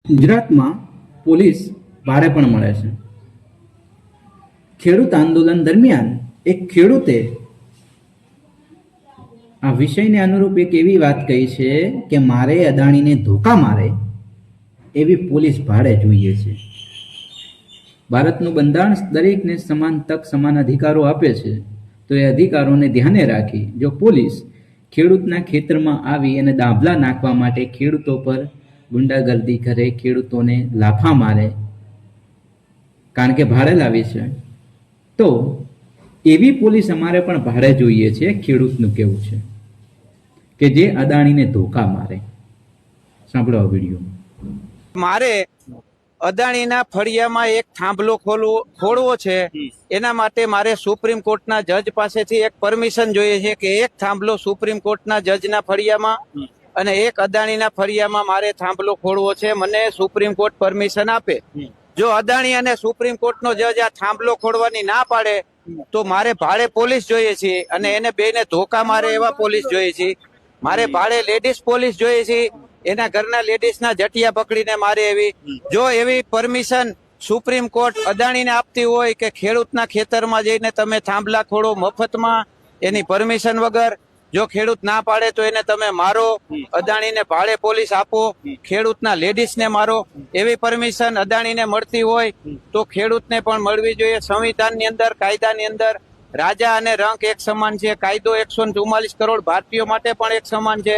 ગુજરાતમાં પોલીસ ભારે પણ મળે છે. ખેડૂત આંદોલન દરમિયાન એક ખેડૂતે આ વિષયને અનુરૂપ એક એવી વાત કહી છે કે મારે અદાણીને ધોકા મારે એવી પોલીસ ભાડે જોઈએ છે. ભારતનું બંધારણ દરેકને સમાન તક, સમાન અધિકારો આપે છે. તો એ અધિકારોને ધ્યાને રાખી જો પોલીસ ખેડૂતના ખેતરમાં આવી અને દાભલા નાખવા માટે ખેડૂતો પર ગુંડાગર્દી કરે, ખેડૂતોને લાફા મારે કારણ કે ભાડે લાવી છે, તો એવી પોલીસ અમારે પણ ભાડે જોઈએ છે. ખેડૂતનું કેવું છે કે જે અદાણીને ધોકા મારે. સાંભળો આ વિડીયો. મારે અદાણીના ફળિયામાં એક થાંભલો ખોળવો છે, એના માટે મારે સુપ્રીમ કોર્ટના જજ પાસેથી એક પરમિશન જોઈએ છે કે એક થાંભલો સુપ્રીમ કોર્ટના જજના ફળિયામાં અને એક અદાણીના ફળિયામાં મારે થાંભલો ખોળવો છે. મને સુપ્રીમ કોર્ટ પરમિશન આપે. જો અદાણી અને સુપ્રીમ કોર્ટનો જજ આ થાંભલો ખોળવાની ના પાડે તો મારે ભાડે પોલીસ જોઈએ છે અને એને બેને ધોકા મારે એવા પોલીસ જોઈએ છે. મારે ભાડે લેડીઝ પોલીસ જોઈએ છે, એના ઘરના લેડીઝના જટિયા પકડીને મારે એવી. જો એવી પરમિશન સુપ્રીમ કોર્ટ અદાણીને આપતી હોય કે ખેડૂતના ખેતરમાં જઈને તમે થાંભલા ખોળો મફતમાં એની પરમિશન વગર, જો ખેડૂત ના પાડે તો એને તમે મારો, અદાણીને ભાડે પોલીસ આપો, ખેડૂતના લેડીઝને મારો, એવી પરમિશન અદાણીને મળતી હોય તો ખેડૂતને પણ મળવી જોઈએ. સંવિધાનની અંદર, કાયદાની અંદર રાજા અને રંક એક સમાન છે. કાયદો 144 કરોડ ભારતીયો માટે પણ એક સમાન છે.